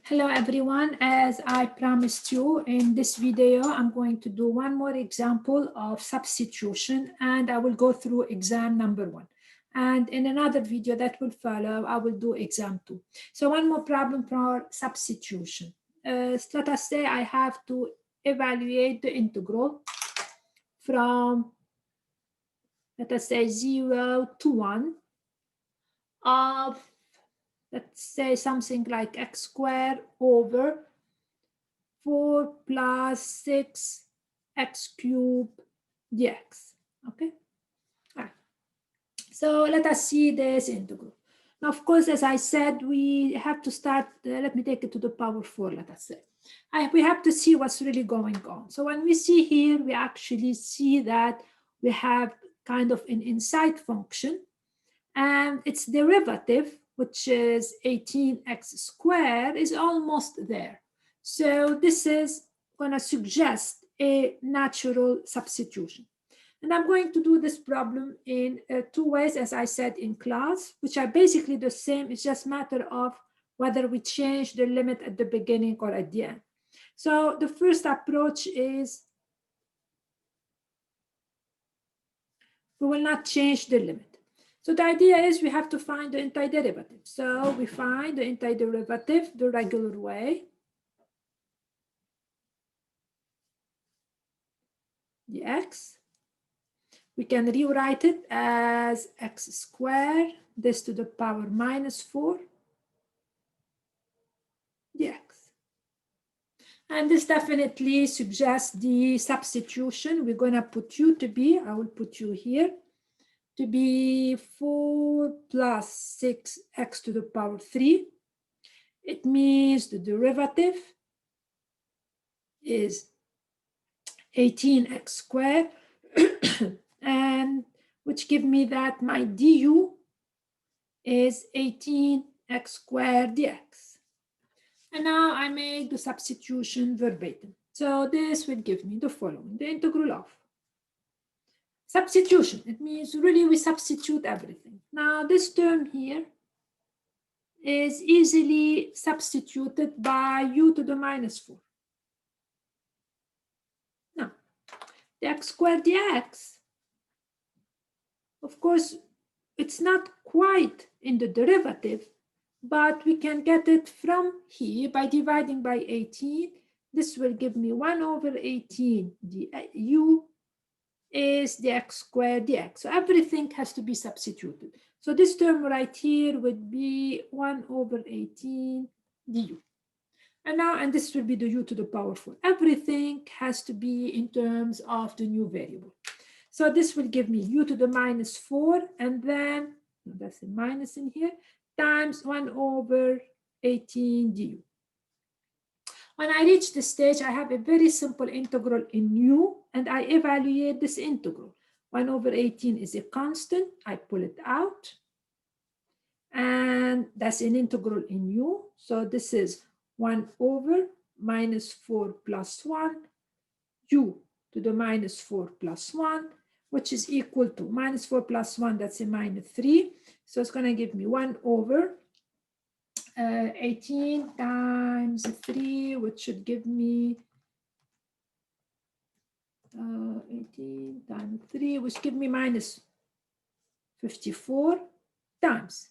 Hello everyone, as I promised you in this video, I'm going to do one more example of substitution and I will go through exam number 1. And in another video that will follow, I will do exam 2. So one more problem for substitution. Let us say I have to evaluate the integral from, let us say 0 to 1 of, let's say something like x squared over 4 plus 6 x cubed dx. Okay. All right. So let us see this integral. Now, of course, as I said, we have to start. Let me take it to the power 4. Let us say we have to see what's really going on. So when we see here, we actually see that we have kind of an inside function, and its derivative, which is 18x squared, is almost there. So this is going to suggest a natural substitution. And I'm going to do this problem in 2 ways, as I said in class, which are basically the same. It's just a matter of whether we change the limit at the beginning or at the end. So the first approach is we will not change the limit. So the idea is we have to find the antiderivative. So we find the antiderivative the regular way. The x. We can rewrite it as x squared, this to the power minus 4 dx. And this definitely suggests the substitution. We're going to put u to be, I will put u here, to be 4 plus 6x to the power 3. It means the derivative is 18x squared, and which give me that my du is 18x squared dx. And now I make the substitution verbatim. So this will give me the following, the integral of substitution. It means really we substitute everything. Now this term here is easily substituted by u to the minus 4. Now, the x squared dx, of course, it's not quite in the derivative, but we can get it from here by dividing by 18. This will give me 1 over 18 du is the x squared dx. So everything has to be substituted. So this term right here would be 1 over 18 du. And now, and this will be the u to the power 4. Everything has to be in terms of the new variable. So this will give me u to the minus 4, and then, that's a minus in here, times 1 over 18 du. When I reach this stage, I have a very simple integral in u, and I evaluate this integral. 1 over 18 is a constant. I pull it out, and that's an integral in u. So this is 1 over minus 4 plus 1, u to the minus 4 plus 1, which is equal to minus 4 plus 1, that's a minus 3. So it's going to give me 1 over 18 times 3, which should give me 18 times 3, which give me minus 54 times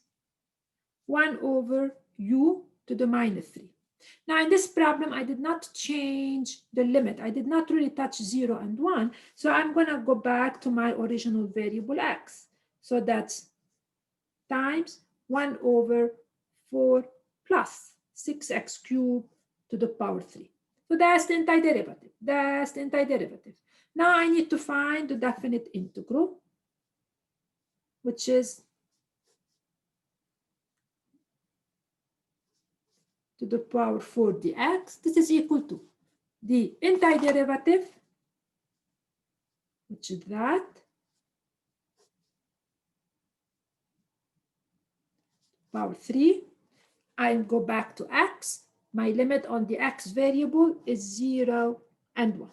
1 over u to the minus 3. Now in this problem, I did not change the limit. I did not really touch 0 and 1. So I'm going to go back to my original variable x. So that's times 1 over 4 plus 6x cubed to the power 3. So that's the antiderivative. That's the antiderivative. Now I need to find the definite integral, which is to the power 4 dx. This is equal to the antiderivative, which is that, power 3. I go back to x. My limit on the x variable is 0 and 1.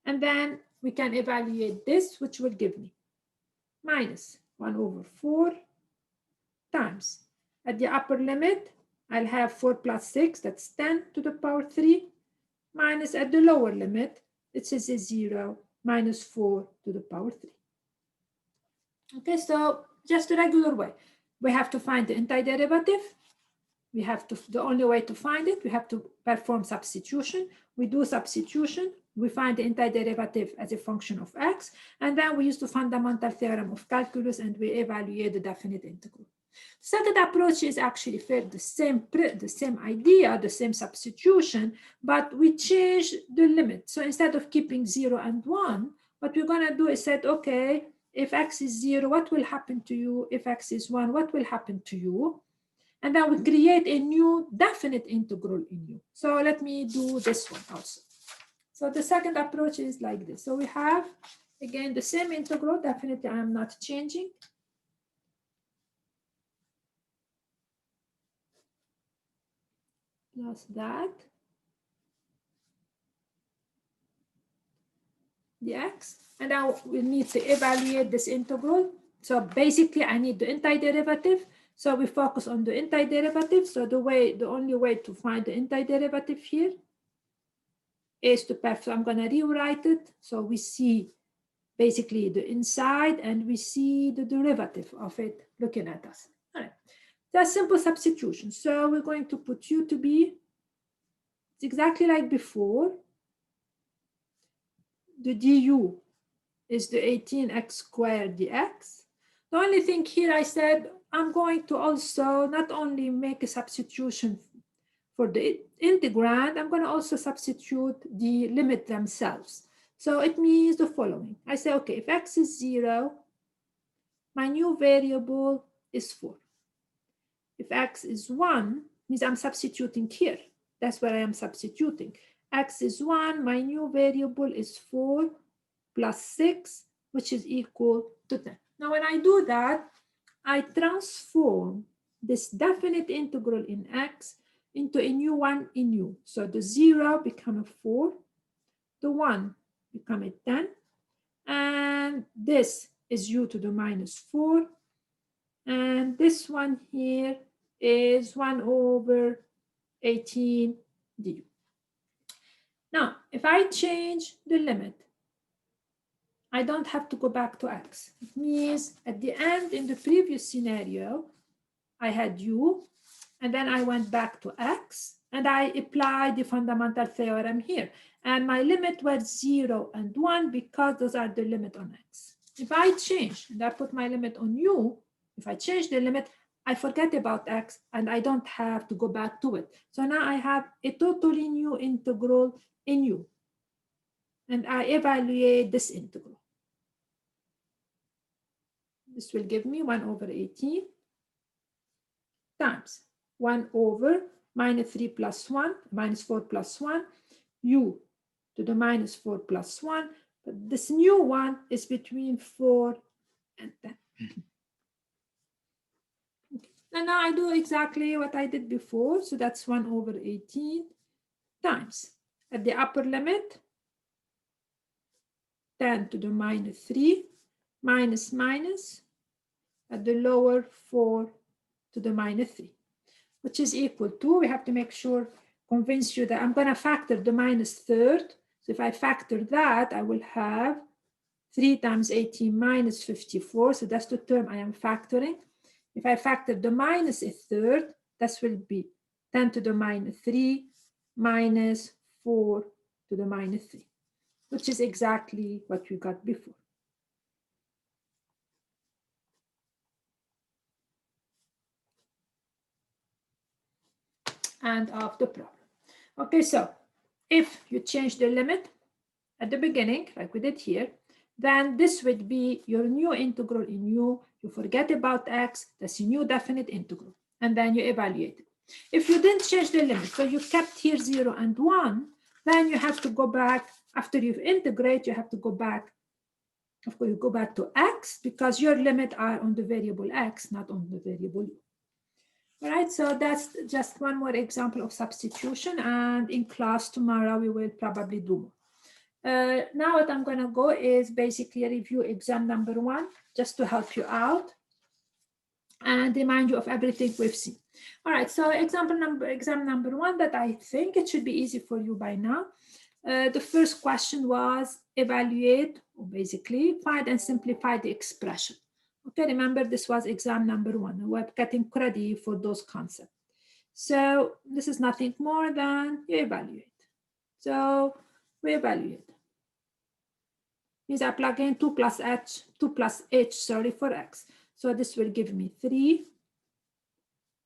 And then we can evaluate this, which will give me minus 1 over 4 times, at the upper limit, I'll have 4 plus 6, that's 10 to the power 3, minus at the lower limit, it says is 0, minus 4 to the power 3. Okay, so just the regular way. We have to find the antiderivative. We have to, the only way to find it, we have to perform substitution. We do substitution, we find the antiderivative as a function of x, and then we use the fundamental theorem of calculus and we evaluate the definite integral. Second approach is actually the same idea, the same substitution, but we change the limit. So instead of keeping 0 and 1, what we're going to do is say, okay, if x is 0, what will happen to you? If x is 1, what will happen to you? And then we create a new definite integral in U. So let me do this one also. So the second approach is like this. So we have, again, the same integral. Definitely, I am not changing. Plus that. Dx. And now we need to evaluate this integral. So basically, I need the antiderivative. So we focus on the antiderivative. So the only way to find the antiderivative here is to perform. I'm going to rewrite it. So we see basically the inside and we see the derivative of it looking at us. All right. That's simple substitution. So we're going to put U to be, it's exactly like before. The du is the 18x squared dx. The only thing here I said, I'm going to also not only make a substitution for the integrand, I'm going to also substitute the limit themselves. So it means the following. I say, okay, if x is 0, my new variable is 4. If x is 1, means I'm substituting here. That's where I am substituting. X is 1, my new variable is 4 plus 6, which is equal to 10. Now, when I do that, I transform this definite integral in x into a new one in u. So the 0 become a 4, the 1 become a 10, and this is u to the minus 4, and this one here is 1 over 18 du. Now, if I change the limit, I don't have to go back to x. It means at the end, in the previous scenario, I had u, and then I went back to x, and I applied the fundamental theorem here. And my limit was 0 and 1 because those are the limit on x. If I change, and I put my limit on u, if I change the limit, I forget about x, and I don't have to go back to it. So now I have a totally new integral in u. And I evaluate this integral. This will give me 1 over 18 times 1 over minus 3 plus 1, minus 4 plus 1, u to the minus 4 plus 1. But this new one is between 4 and 10. Okay. And now I do exactly what I did before. So that's 1 over 18 times, at the upper limit, 10 to the minus 3, minus minus, at the lower 4 to the minus 3, which is equal to, we have to make sure, convince you that I'm going to factor the minus third. So if I factor that, I will have 3 times 18 minus 54. So that's the term I am factoring. If I factor the minus a third, this will be 10 to the minus 3 minus 4 to the minus 3, which is exactly what we got before. And of the problem. Okay, so if you change the limit at the beginning, like we did here, then this would be your new integral in u. You forget about x, that's a new definite integral, and then you evaluate it. If you didn't change the limit, so you kept here 0 and 1, then you have to go back, after you integrate, you have to go back, of course, you go back to x, because your limit are on the variable x, not on the variable u. All right, so that's just one more example of substitution, and in class tomorrow we will probably do more. Now what I'm going to go is basically review exam number 1, just to help you out. and remind you of everything we've seen. All right, so exam number 1 that I think it should be easy for you by now. The first question was evaluate, or basically find and simplify the expression. Okay, remember this was exam number 1. We're getting credit for those concepts. So this is nothing more than you evaluate. So we evaluate. Means I plug in 2 plus h, sorry, for x. So this will give me 3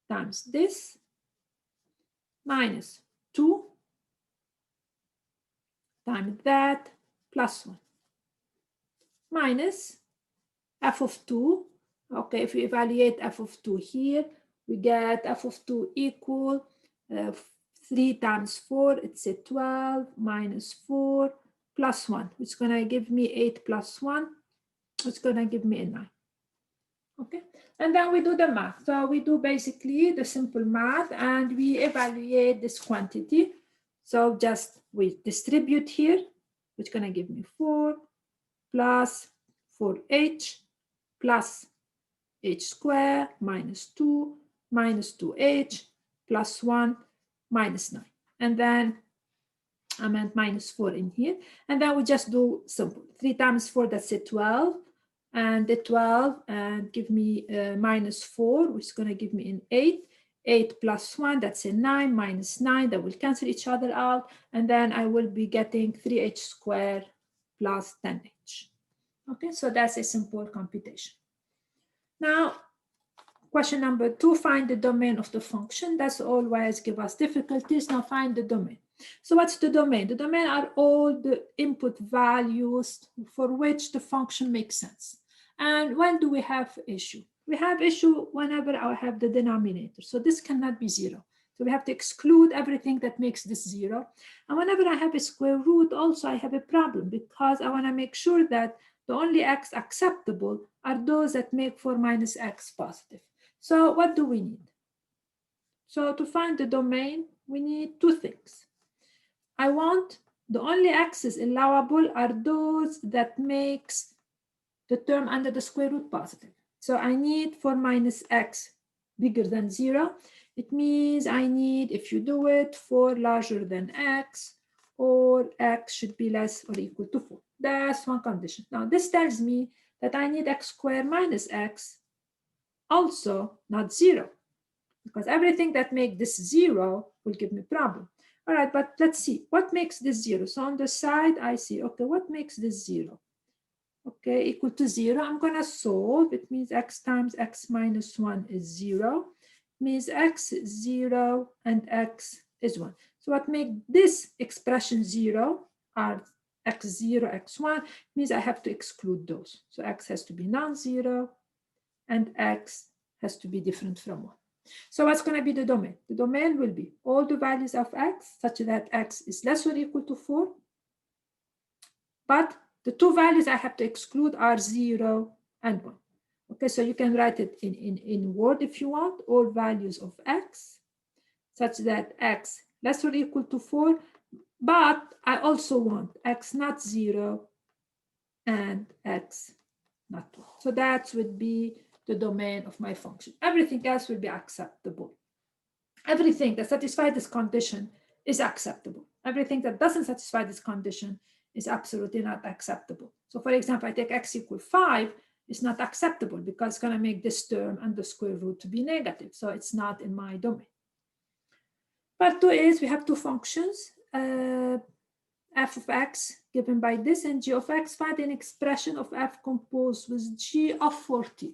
times this minus 2 times that plus 1 minus f of 2. Okay, if we evaluate f of 2 here, we get f of 2 equal 3 times 4, it's a 12 minus 4 plus 1, which is going to give me 8 plus 1, it's going to give me a 9. Okay, and then we do the math. So we do basically the simple math and we evaluate this quantity. So just we distribute here, which is going to give me 4 plus 4h plus h squared minus 2 minus 2h plus 1 minus 9. And then I meant minus 4 in here. And then we just do simple. 3 times 4, that's a 12. And the 12 and give me minus 4, which is going to give me an 8. 8 plus 1, that's a 9, minus 9, that will cancel each other out. And then I will be getting 3h squared plus 10h. Okay, so that's a simple computation. Now, question number 2, find the domain of the function. That's always give us difficulties. Now find the domain. So what's the domain? The domain are all the input values for which the function makes sense. And when do we have issue? We have issue whenever I have the denominator. So this cannot be 0. So we have to exclude everything that makes this 0. And whenever I have a square root, also I have a problem because I want to make sure that the only x acceptable are those that make 4 minus x positive. So what do we need? So to find the domain, we need 2 things. I want the only x's allowable are those that makes the term under the square root positive. So I need 4 minus x bigger than 0. It means I need, if you do it, 4 larger than x, or x should be less or equal to 4. That's one condition. Now this tells me that I need x squared minus x also not 0, because everything that makes this 0 will give me problem. All right, but let's see what makes this 0. So on the side, I see, okay, what makes this 0? Okay, equal to 0. I'm going to solve. It means x times x minus 1 is 0. It means x is 0 and x is 1. So what makes this expression 0 are x0, x1, means I have to exclude those. So x has to be non-zero and x has to be different from 1. So what's going to be the domain? The domain will be all the values of x such that x is less or equal to 4. But the 2 values I have to exclude are 0 and 1. Okay, so you can write it in Word if you want, all values of x such that x less or equal to 4. But I also want x not 0 and x not 1. So that would be the domain of my function. Everything else will be acceptable. Everything that satisfies this condition is acceptable. Everything that doesn't satisfy this condition is absolutely not acceptable. So for example, I take x equal 5, it's not acceptable because it's going to make this term and the square root to be negative. So it's not in my domain. Part 2 is we have 2 functions, f of x given by this and g of x. Find an expression of f composed with g of 40.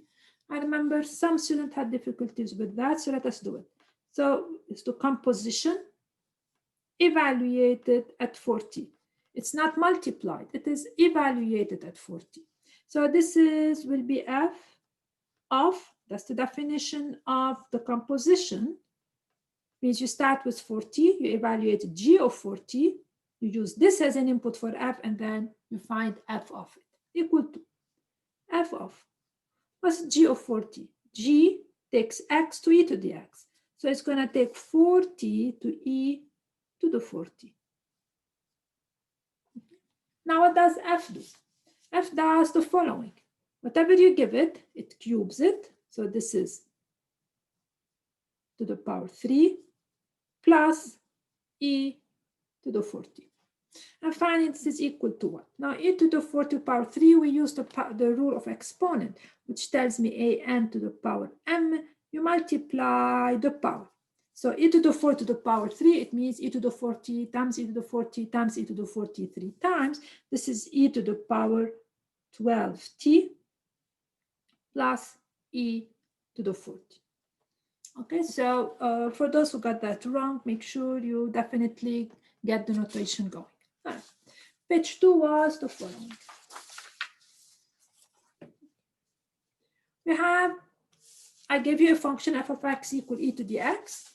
I remember some students had difficulties with that, so let us do it. So it's the composition evaluated at 40. It's not multiplied, it is evaluated at 40. So this will be f of, that's the definition of the composition, means you start with 40, you evaluate g of 40, you use this as an input for f, and then you find f of it, equal to f of, what's g of 40? G takes x to e to the x. So it's going to take 40 to e to the 40. Now what does f do? F does the following. Whatever you give it, it cubes it. So this is to the power 3 plus e to the 40. And finally, this is equal to what? Now, e to the 40 power 3, we use the rule of exponent, which tells me an to the power m, you multiply the power. So e to the 4 to the power 3, it means e to the 40 times e to the 40 times e to the 43 times. This is e to the power 12t plus e to the 40. Okay, so for those who got that wrong, make sure you definitely get the notation going. All right. Page 2 was the following. We have, I gave you a function f of x equal e to the x,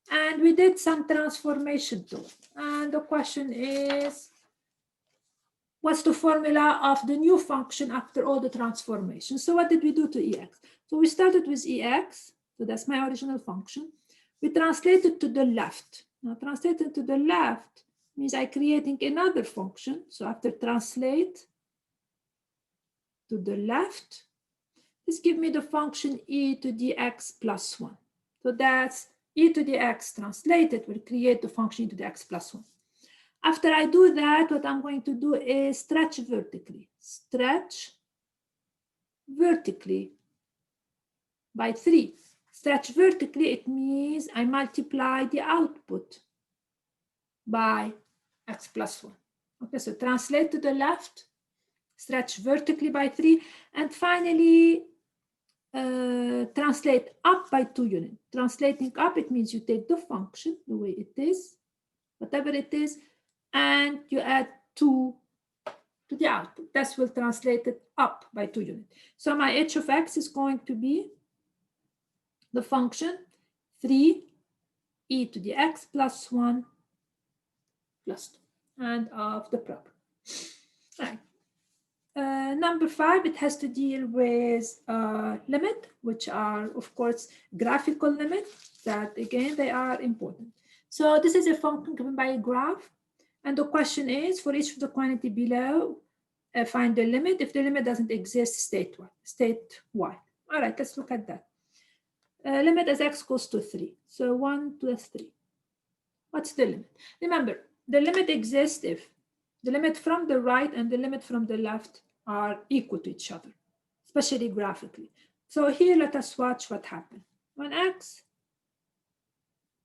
and we did some transformation to it. And the question is, what's the formula of the new function after all the transformation? So what did we do to ex? So we started with ex, so that's my original function. We translated to the left. Now translated to the left means I'm creating another function. So after translate to the left, this gives me the function e to the x plus 1. So that's e to the x translated will create the function e to the x plus 1. After I do that, what I'm going to do is stretch vertically. Stretch vertically by 3. Stretch vertically, it means I multiply the output by x plus 1. Okay, so translate to the left, stretch vertically by 3, and finally translate up by 2 units. Translating up, it means you take the function the way it is, whatever it is, and you add 2 to the output. That will translate it up by 2 units. So my h of x is going to be the function 3 e to the x plus 1 plus 2, and of the problem. All right. Number 5, it has to deal with limit, which are, of course, graphical limits that, again, they are important. So this is a function given by a graph. And the question is, for each of the quantity below, find the limit. If the limit doesn't exist, state y. All right, let's look at that. Limit as x goes to 3. So 1 plus 3. What's the limit? Remember, the limit exists if the limit from the right and the limit from the left are equal to each other, especially graphically. So here, let us watch what happened. When x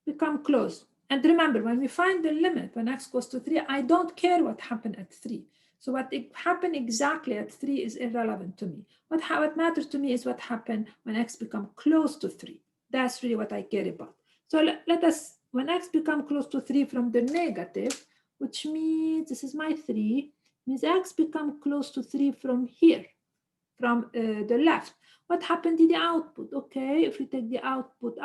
become close, and remember, when we find the limit, when x goes to 3, I don't care what happened at 3. So what happened exactly at 3 is irrelevant to me. What matters to me is what happened when x become close to 3. That's really what I care about. So let us, when x become close to 3 from the negative, which means this is my 3, means x become close to 3 from here, from the left. What happened to the output? Okay, if we take the output,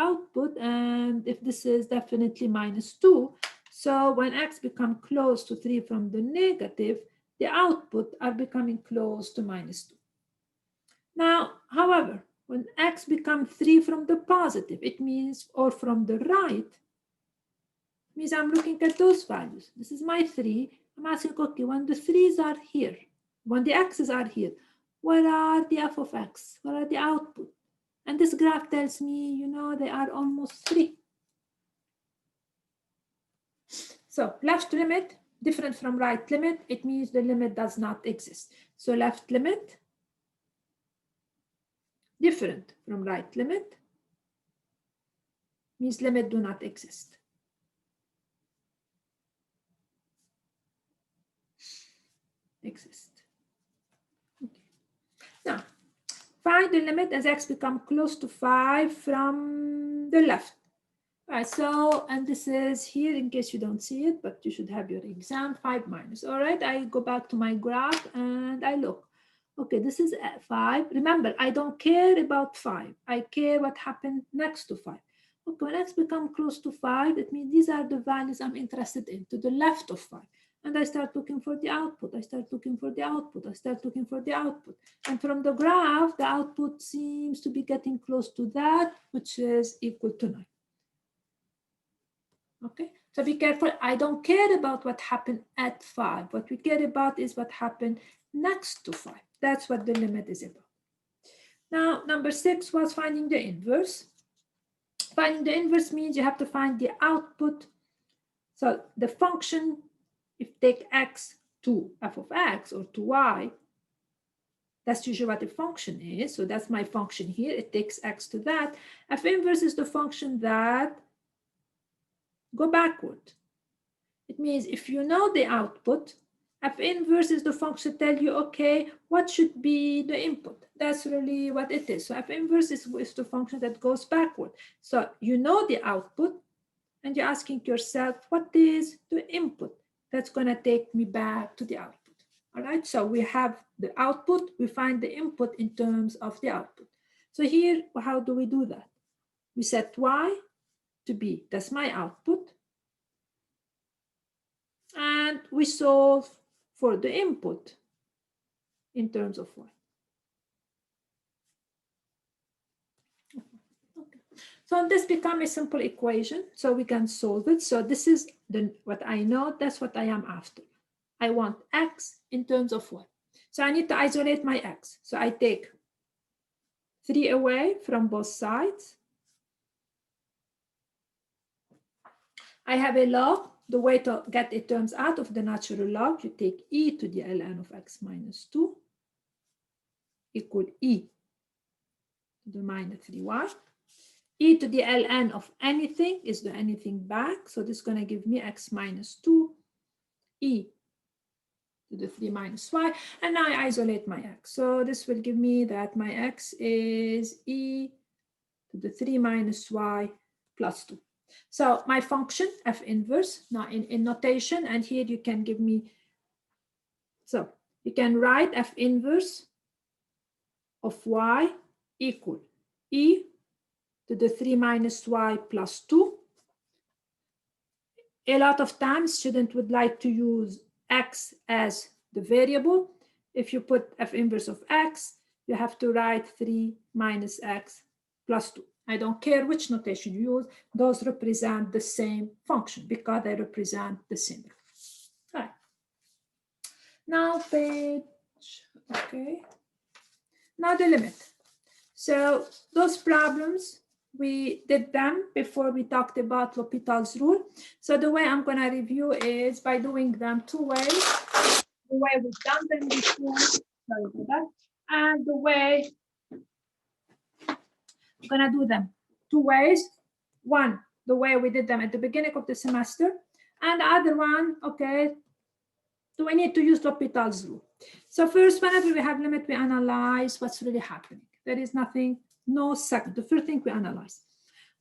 and if this is definitely minus 2, so when x become close to 3 from the negative, the output are becoming close to minus 2. Now, however, when x become 3 from the positive, it means, or from the right, means I'm looking at those values. This is my 3. I'm asking, okay, when the 3's are here, when the x's are here, what are the f of x? What are the output? And this graph tells me, you know, they are almost 3. So left limit, different from right limit, it means the limit does not exist. So left limit, different from right limit, means limit do not exist. Okay. Now, find the limit as x become close to 5 from the left. All right, so, and this is here in case you don't see it, but you should have your exam, 5 minus. All right, I go back to my graph and I look. Okay, this is 5. Remember, I don't care about 5. I care what happened next to 5. Okay, when x become close to 5, it means these are the values I'm interested in, to the left of 5. And I start looking for the output. I start looking for the output. I start looking for the output. And from the graph, the output seems to be getting close to that, which is equal to 9. Okay, so be careful. I don't care about what happened at 5. What we care about is what happened next to 5. That's what the limit is about. Now, number 6 was finding the inverse. Finding the inverse means you have to find the output. So the function, if take x to f of x or to y, that's usually what the function is. So that's my function here. It takes x to that. F inverse is the function that go backward. It means if you know the output, F inverse is the function tell you, okay, what should be the input? That's really what it is. So F inverse is the function that goes backward. So you know the output and you're asking yourself, what is the input that's going to take me back to the output? All right, so we have the output, we find the input in terms of the output. So here, how do we do that? We set y to b, that's my output. And we solve for the input in terms of y. Okay. So this becomes a simple equation, so we can solve it. So this is what I know, that's what I am after. I want x in terms of y. So I need to isolate my x. So I take 3 away from both sides. I have a log. The way to get the terms out of the natural log, you take e to the ln of x minus 2 equal e to the minus 3y. E to the ln of anything is the anything back. So this is going to give me x minus 2 e to the 3 minus y. And now I isolate my x. So this will give me that my x is e to the 3 minus y plus 2. So my function f inverse, now in notation, and here you can give me, so you can write f inverse of y equal e to the 3 minus y plus 2. A lot of times students would like to use x as the variable. If you put f inverse of x, you have to write 3 minus x plus 2. I don't care which notation you use, those represent the same function because they represent the same. All right. Now page, okay. Now the limit. So those problems, we did them before we talked about L'Hopital's rule. So the way I'm going to review is by doing them two ways. The way we've done them before, sorry about that, and the way I'm going to do them two ways. One, the way we did them at the beginning of the semester, and the other one, okay, do we need to use L'Hopital's rule? So first, whenever we have limit, we analyze what's really happening. There is nothing, no second. The first thing we analyze.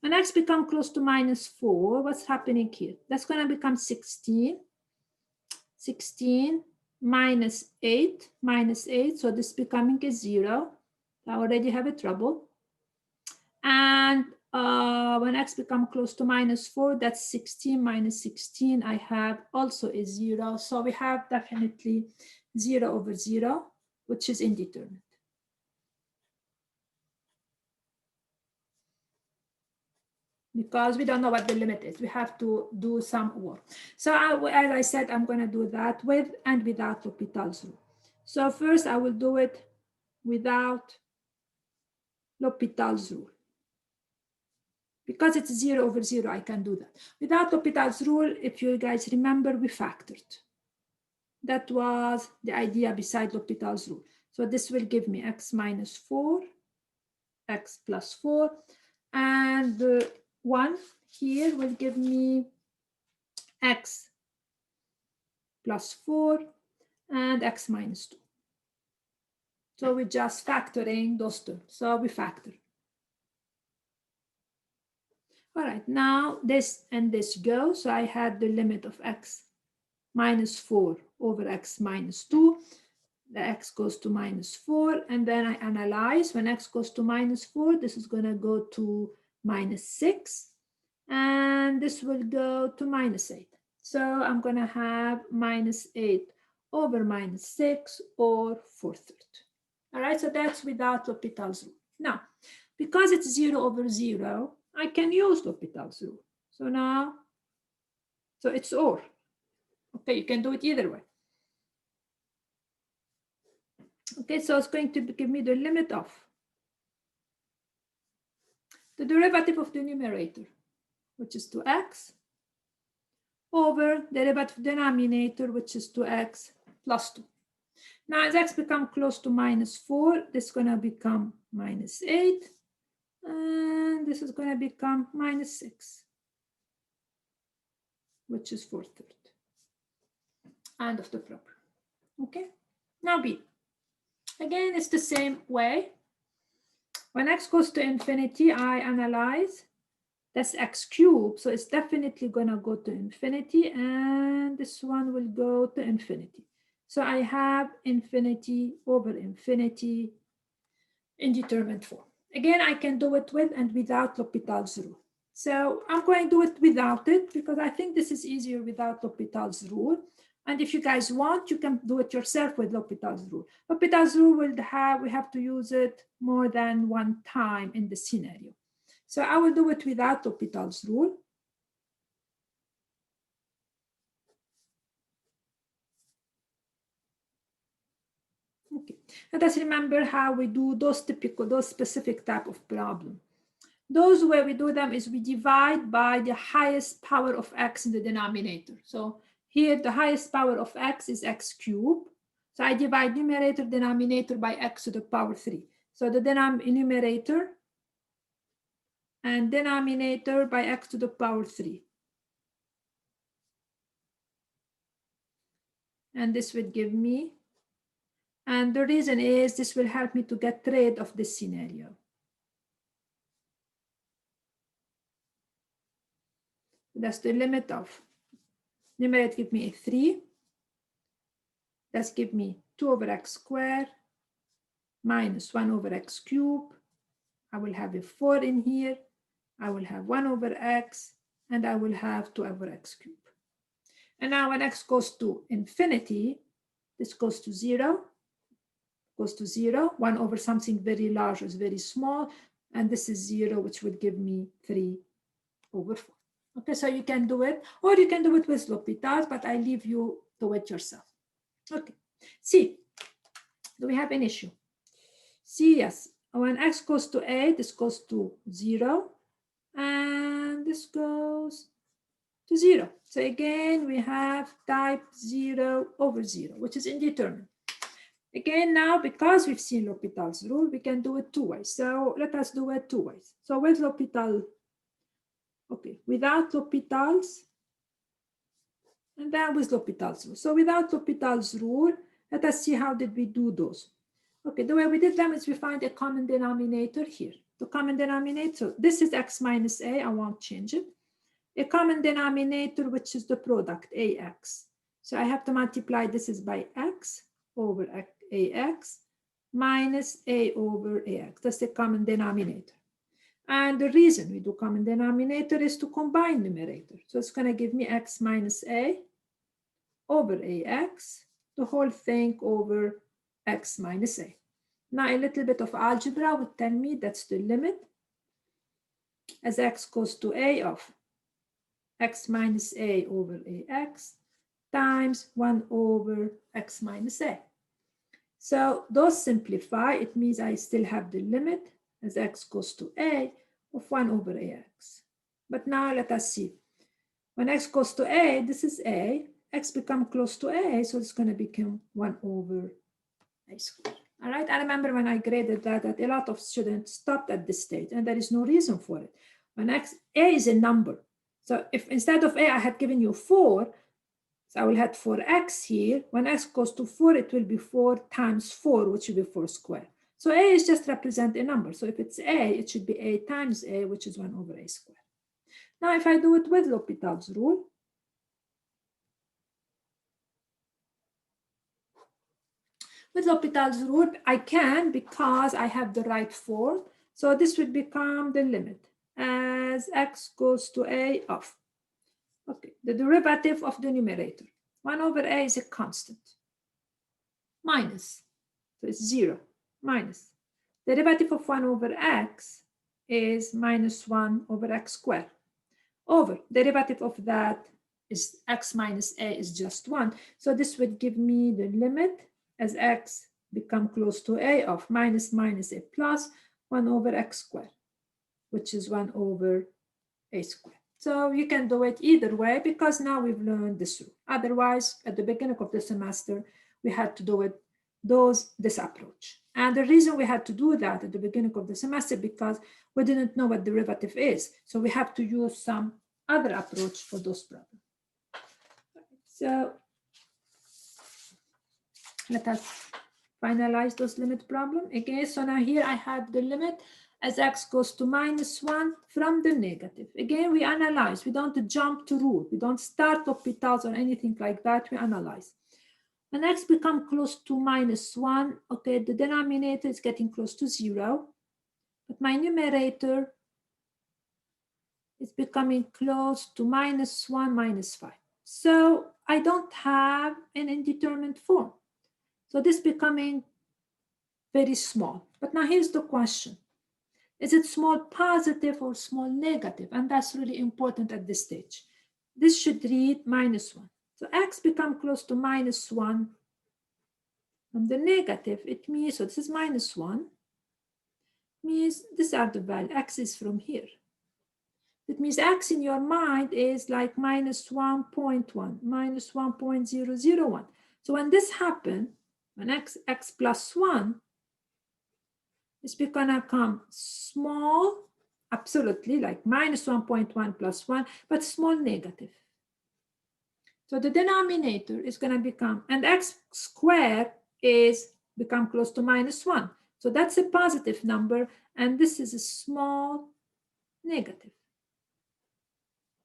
When x becomes close to minus 4, what's happening here? That's going to become 16. 16 minus 8, so this is becoming a 0. I already have a trouble. And when x becomes close to minus 4, that's 16 minus 16. I have also a 0. So we have definitely 0 over 0, which is indeterminate. Because we don't know what the limit is. We have to do some work. So as I said, I'm going to do that with and without L'Hopital's rule. So first I will do it without L'Hopital's rule. Because it's 0 over 0, I can do that. Without L'Hopital's rule, if you guys remember, we factored. That was the idea beside L'Hopital's rule. So this will give me x minus 4, x plus 4, and the 1 here will give me x plus 4 and x minus 2. So we're just factoring those terms. So we factor. All right, now this and this go. So I had the limit of x minus 4 over x minus 2. The x goes to minus 4. And then I analyze when x goes to minus 4, this is going to go to minus 6. And this will go to minus 8. So I'm going to have minus 8 over minus 6 or 4/3. All right, so that's without L'Hopital's rule. Now, because it's 0 over 0, I can use L'Hopital's rule. So now, so it's or. Okay, you can do it either way. Okay, so it's going to give me the limit of the derivative of the numerator, which is 2x, over derivative of the denominator, which is 2x plus 2. Now, as x becomes close to -4, this is going to become -8, and this is going to become -6, which is 4/3. End of the problem. Okay, now B. Again, it's the same way. When x goes to infinity, I analyze. That's x cubed, so it's definitely going to go to infinity, and this one will go to infinity. So I have infinity over infinity indeterminate form. Again, I can do it with and without L'Hopital's rule. So I'm going to do it without it because I think this is easier without L'Hopital's rule. And if you guys want, you can do it yourself with L'Hopital's rule. L'Hopital's rule we have to use it more than one time in the scenario. So I will do it without L'Hopital's rule. Okay, let us remember how we do those specific type of problem. Those where we do them is we divide by the highest power of x in the denominator. So here the highest power of x is x cubed. So I divide numerator, denominator by x to the power 3. So the numerator and denominator by x to the power 3. And this would give me, and the reason is this will help me to get rid of this scenario. That's the limit of numerator give me a 3. That's give me 2 over x squared minus 1 over x cubed. I will have a 4 in here. I will have 1 over x, and I will have 2 over x cubed. And now when x goes to infinity, this goes to 0, goes to 0. 1 over something very large is very small, and this is 0, which would give me 3 over 4. Okay, so you can do it, or you can do it with L'Hopital's, but I leave you to it yourself. Okay, C. Do we have an issue? C, yes. When x goes to a, this goes to 0, and this goes to 0. So again, we have type 0 over 0, which is indeterminate. Again, now, because we've seen L'Hopital's rule, we can do it 2 ways. So let us do it 2 ways. So with L'Hopital, okay, without L'Hopital's, and then with L'Hopital's rule. So without L'Hopital's rule, let us see how did we do those. Okay, the way we did them is we find a common denominator here. The common denominator, this is x minus a, I won't change it. A common denominator, which is the product, ax. So I have to multiply this is by x over ax minus a over ax. That's the common denominator. And the reason we do common denominator is to combine numerator. So it's going to give me x minus a over ax, the whole thing over x minus a. Now a little bit of algebra would tell me that's the limit as x goes to a of x minus a over ax times 1 over x minus a. So those simplify. It means I still have the limit as x goes to a of 1 over ax. But now let us see. When x goes to a, this is a. X become close to a, so it's going to become 1 over a squared. All right, I remember when I graded that a lot of students stopped at this stage, and there is no reason for it. When a is a number, so if instead of a I had given you 4, so I will have 4x here. When x goes to 4, it will be 4 times 4, which will be 4 squared. So a is just represent a number. So if it's a, it should be a times a, which is 1 over a squared. Now, if I do it with L'Hopital's rule, with L'Hopital's rule, I can because I have the right form. So this would become the limit as x goes to a of, okay, the derivative of the numerator. 1 over a is a constant, minus, so it's 0, minus. The derivative of 1 over x is minus 1 over x squared, over derivative of that is x minus a is just 1. So this would give me the limit as x become close to a of minus minus a plus 1 over x squared. which is 1 over a squared. So you can do it either way because now we've learned this rule. Otherwise, at the beginning of the semester, we had to do it this approach. And the reason we had to do that at the beginning of the semester because we didn't know what derivative is. So we have to use some other approach for those problems. So let us finalize those limit problem again. So now here I have the limit as x goes to -1 from the negative. Again, we analyze. We don't jump to rule. We don't start L'Hopital's or anything like that. We analyze. When x becomes close to -1, okay, the denominator is getting close to 0, but my numerator is becoming close to -1, -5. So I don't have an indeterminate form. So this becoming very small. But now here's the question. Is it small positive or small negative? And that's really important at this stage. This should read -1. So x become close to -1 from the negative. It means, so this is -1, means these are the values. X is from here. It means x in your mind is like -1.1, -1.001. So when this happens, when x plus 1, it's gonna come small, absolutely, like -1.1 plus 1, but small negative. So the denominator is gonna become, and x squared is become close to -1. So that's a positive number, and this is a small negative.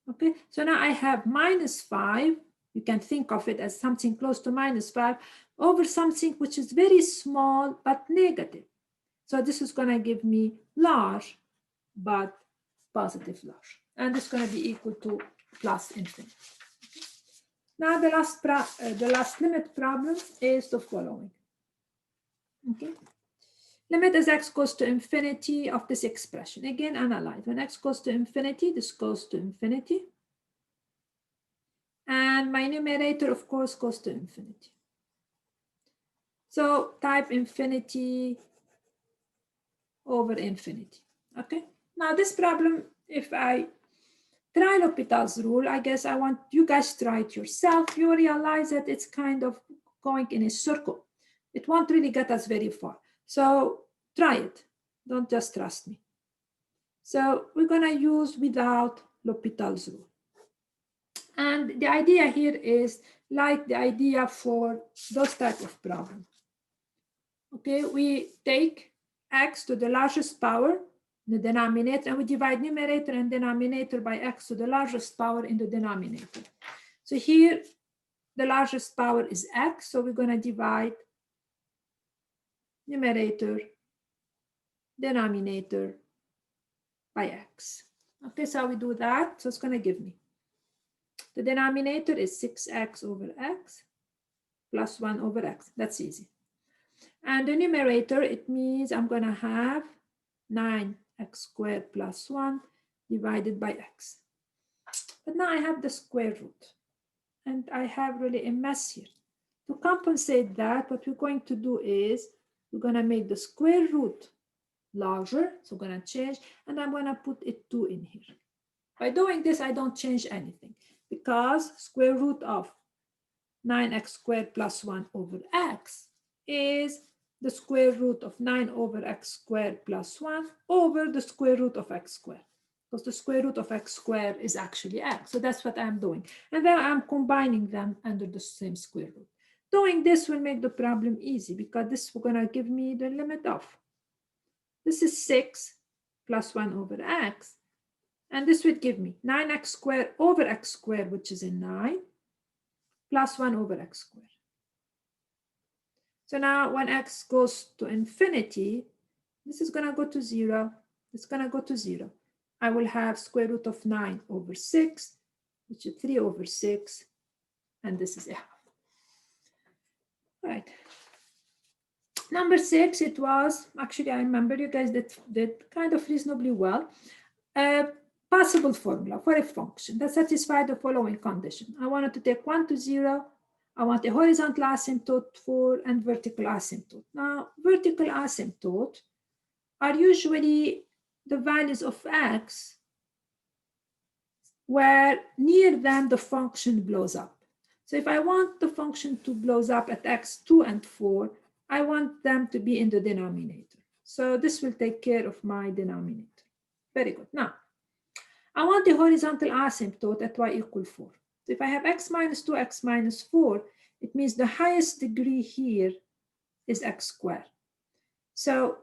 Okay, so now I have -5. You can think of it as something close to -5 over something which is very small but negative. So this is going to give me large but positive large. And it's going to be equal to plus infinity. Okay. Now the last limit problem is the following. Okay. Limit as x goes to infinity of this expression. Again, analyze. When x goes to infinity, this goes to infinity. And my numerator, of course, goes to infinity. So type infinity over infinity. Okay. Now this problem, if I try L'Hopital's rule, I guess I want you guys to try it yourself. You realize that it's kind of going in a circle. It won't really get us very far. So try it. Don't just trust me. So we're going to use without L'Hopital's rule. And the idea here is like the idea for those type of problems. Okay, we take x to the largest power in the denominator, and we divide numerator and denominator by x to the largest power in the denominator. So here, the largest power is x, so we're going to divide numerator, denominator by x. Okay, so we do that. So it's going to give me the denominator is 6x over x plus 1 over x. That's easy. And the numerator, it means I'm going to have 9x squared plus 1 divided by x. But now I have the square root. And I have really a mess here. To compensate that, what we're going to do is we're going to make the square root larger. So we're going to change, and I'm going to put a 2 in here. By doing this, I don't change anything because square root of 9x squared plus 1 over x is the square root of 9 over x squared plus 1 over the square root of x squared. Because the square root of x squared is actually x. So that's what I'm doing. And then I'm combining them under the same square root. Doing this will make the problem easy because this is going to give me the limit of. This is 6 plus 1 over x. And this would give me 9x squared over x squared, which is a 9, plus 1 over x squared. So now when x goes to infinity, this is going to go to 0. It's going to go to 0. I will have square root of 9 over 6, which is 3 over 6. And this is a half. All right. Number 6, it was, actually, I remember you guys did kind of reasonably well. Possible formula for a function that satisfies the following condition. I wanted to take 1 to 0. I want a horizontal asymptote 4 and vertical asymptote. Now, vertical asymptote are usually the values of x where near them the function blows up. So if I want the function to blows up at x2 and 4, I want them to be in the denominator. So this will take care of my denominator. Very good. Now, I want the horizontal asymptote at y equal 4. So if I have x minus 2, x minus 4, it means the highest degree here is x squared. So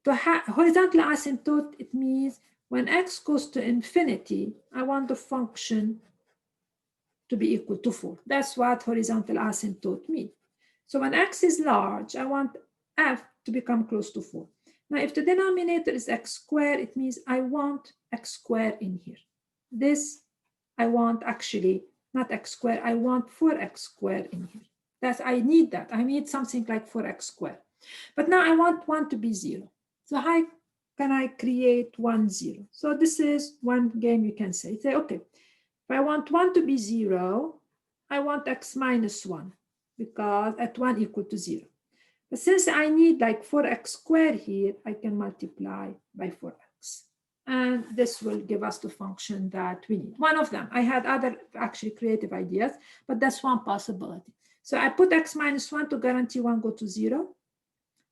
the horizontal asymptote, it means when x goes to infinity, I want the function to be equal to 4. That's what horizontal asymptote means. So when x is large, I want f to become close to 4. Now, if the denominator is x squared, it means I want x squared in here. This, I want actually not x squared, I want 4x squared in here. I need that. I need something like 4x squared. But now I want 1 to be 0. So how can I create 1, 0? So this is one game you can say. Say, okay, if I want 1 to be 0, I want x minus 1, because at 1 equal to 0. But since I need like 4x squared here, I can multiply by 4x. And this will give us the function that we need. One of them. I had other actually creative ideas, but that's one possibility. So I put x minus 1 to guarantee 1 go to 0.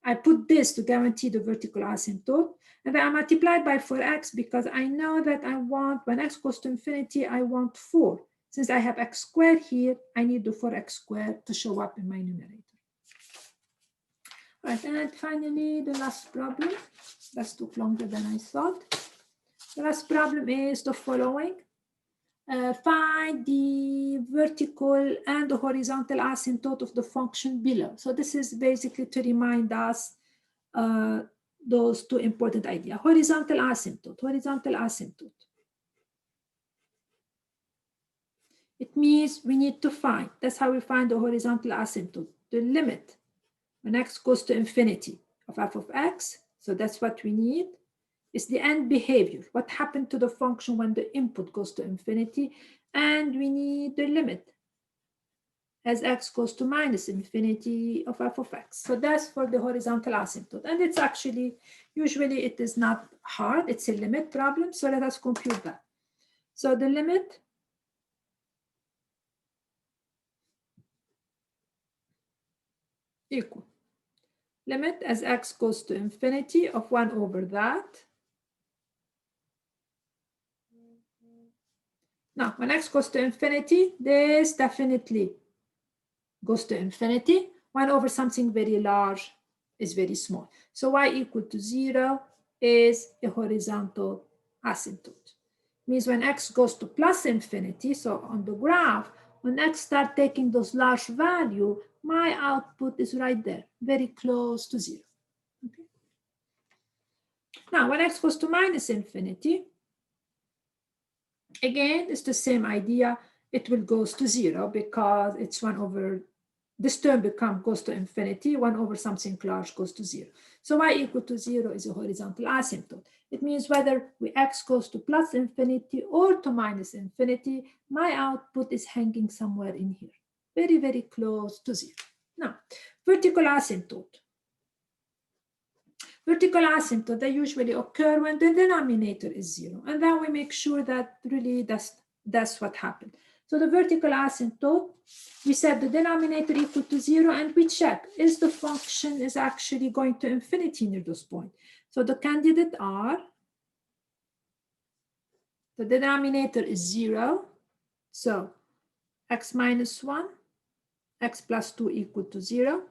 I put this to guarantee the vertical asymptote. And then I multiply by 4x because I know that I want, when x goes to infinity, I want 4. Since I have x squared here, I need the 4x squared to show up in my numerator. Right, and finally, the last problem. That took longer than I thought. The last problem is the following. Find the vertical and the horizontal asymptote of the function below. So this is basically to remind us those two important ideas. Horizontal asymptote, horizontal asymptote. It means we need to find, that's how we find the horizontal asymptote, the limit when x goes to infinity of f of x. So that's what we need. Is the end behavior, what happened to the function when the input goes to infinity, and we need the limit as x goes to minus infinity of f of x. So that's for the horizontal asymptote, and it's actually, usually it is not hard, it's a limit problem, so let us compute that. So the limit equal limit as x goes to infinity of 1 over that. Now, when x goes to infinity, this definitely goes to infinity. 1 over something very large is very small. So y equal to 0 is a horizontal asymptote. Means when x goes to plus infinity, so on the graph, when x start taking those large value, my output is right there, very close to 0. Okay. Now, when x goes to minus infinity, again, it's the same idea. It will goes to 0 because it's 1 over, this term goes to infinity, 1 over something large goes to 0. So y equal to 0 is a horizontal asymptote. It means whether x goes to plus infinity or to minus infinity, my output is hanging somewhere in here, very, very close to 0. Now, vertical asymptote. Vertical asymptote, they usually occur when the denominator is 0. And then we make sure that really that's what happened. So the vertical asymptote, we set the denominator equal to 0 and we check, is the function is actually going to infinity near this point. So the candidates are, the denominator is 0. So x minus 1, x plus 2 equal to 0.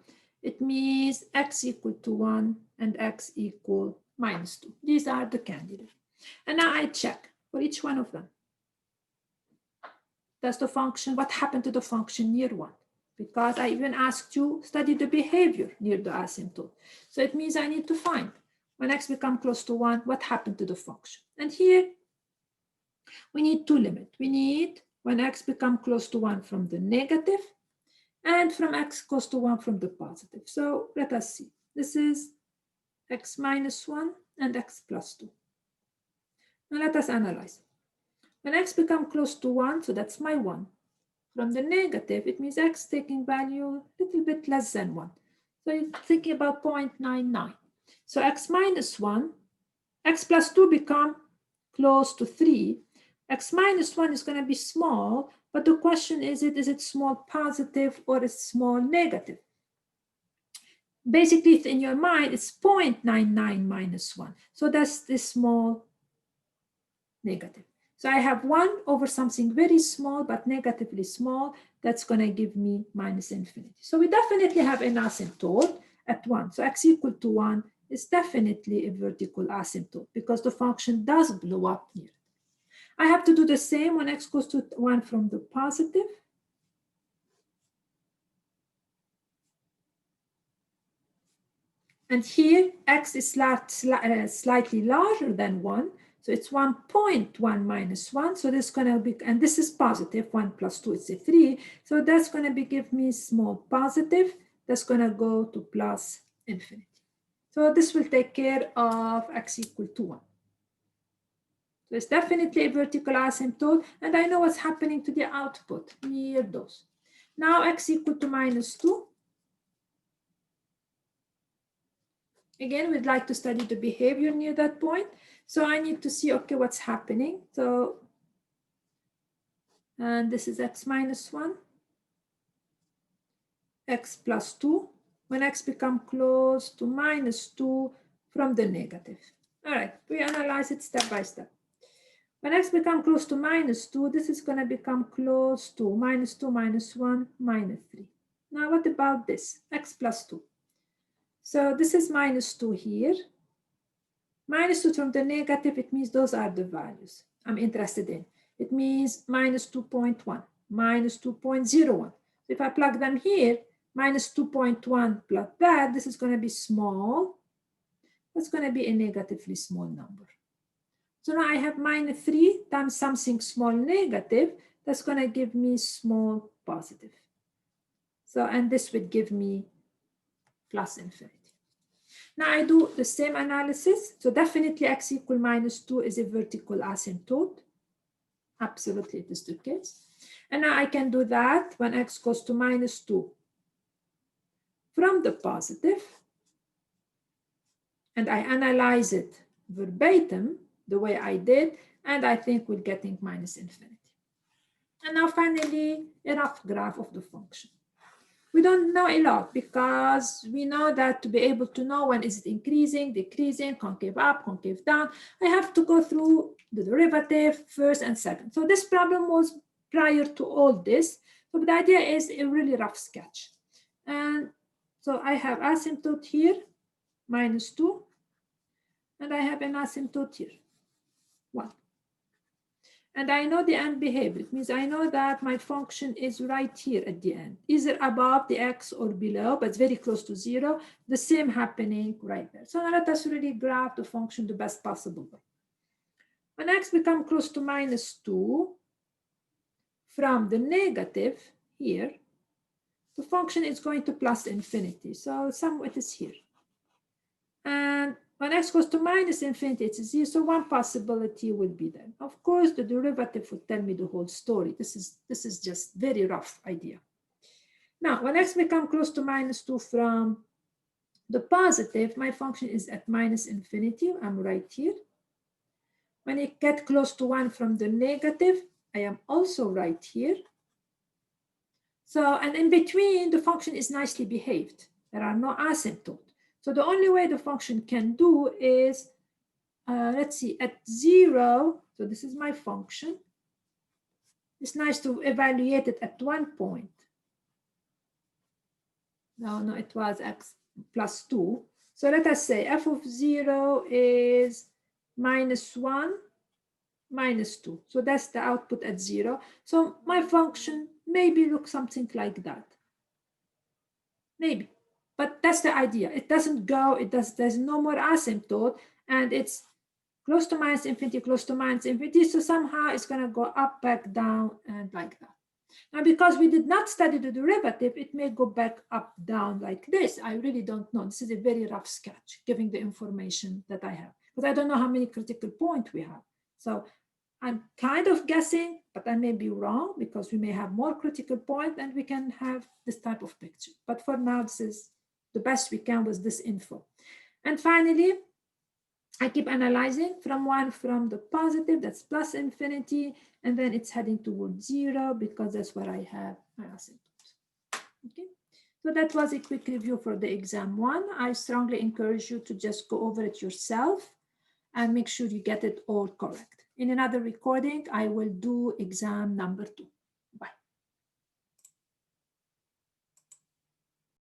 It means x equal to 1 and x equal minus 2. These are the candidates. And now I check for each one of them. Does the function, what happened to the function near 1? Because I even asked you study the behavior near the asymptote. So it means I need to find when x becomes close to 1, what happened to the function. And here we need two limits. We need when x becomes close to 1 from the negative and from x goes to 1 from the positive. So let us see. This is x minus 1 and x plus 2. Now let us analyze. When x becomes close to 1, so that's my 1. From the negative, it means x taking value a little bit less than 1. So you're thinking about 0.99. So x minus 1, x plus 2 become close to 3. X minus 1 is going to be small, but the question is it small positive or is small negative? Basically, in your mind, it's 0.99 minus 1. So that's the small negative. So I have 1 over something very small, but negatively small. That's going to give me minus infinity. So we definitely have an asymptote at 1. So x equal to 1 is definitely a vertical asymptote because the function does blow up here. I have to do the same when x goes to 1 from the positive. And here, x is slightly larger than 1. So it's 1.1 minus 1. So this is going to be, and this is positive. 1 plus 2 is a 3. So that's going to be give me small positive. That's going to go to plus infinity. So this will take care of x equal to 1. So it's definitely a vertical asymptote. And I know what's happening to the output near those. Now x equal to minus 2. Again, we'd like to study the behavior near that point. So I need to see, okay, what's happening. So, and this is x minus 1, x plus 2, when x become close to minus 2 from the negative. All right, we analyze it step by step. When x become close to minus 2, this is going to become close to minus 2 minus 1 minus 3. Now, what about this? X plus 2. So this is minus 2 here. Minus 2 from the negative, it means those are the values I'm interested in. It means minus 2.1, minus 2.01. So if I plug them here, minus 2.1 plus that, this is going to be small. That's going to be a negatively small number. So now I have minus 3 times something small negative. That's going to give me small positive. So, and this would give me plus infinity. Now I do the same analysis. So definitely x equal minus 2 is a vertical asymptote. Absolutely, it is the case. And now I can do that when x goes to minus 2 from the positive. And I analyze it verbatim the way I did. And I think we're getting minus infinity. And now finally, a rough graph of the function. We don't know a lot because we know that to be able to know when is it increasing, decreasing, concave up, concave down, I have to go through the derivative first and second. So this problem was prior to all this. So the idea is a really rough sketch. And so I have asymptote here, minus 2, and I have an asymptote here, 1. And I know the end behavior. It means I know that my function is right here at the end, either above the x or below, but it's very close to 0. The same happening right there. So now let us really graph the function the best possible way. When x becomes close to minus 2 from the negative here, the function is going to plus infinity. So somewhere it is here. And when x goes to minus infinity, it's 0. So one possibility will be there. Of course, the derivative would tell me the whole story. This is just very rough idea. Now, when x becomes close to minus 2 from the positive, my function is at minus infinity. I'm right here. When it gets close to 1 from the negative, I am also right here. So, and in between, the function is nicely behaved. There are no asymptotes. So the only way the function can do is, let's see, at 0, so this is my function. It's nice to evaluate it at 1 point. No, it was x plus 2. So let us say f of 0 is minus 1, minus 2. So that's the output at 0. So my function maybe looks something like that. Maybe. But that's the idea. It doesn't go, there's no more asymptote, and it's close to minus infinity, close to minus infinity. So somehow it's going to go up, back, down, and like that. Now, because we did not study the derivative, it may go back, up, down like this. I really don't know. This is a very rough sketch, giving the information that I have. Because I don't know how many critical points we have. So I'm kind of guessing, but I may be wrong because we may have more critical points and we can have this type of picture. But for now, this is the best we can with this info. And finally, I keep analyzing from the positive, that's plus infinity, and then it's heading towards 0 because that's what I have my asymptotes. Okay, so that was a quick review for the exam 1. I strongly encourage you to just go over it yourself and make sure you get it all correct. In another recording, I will do exam number 2.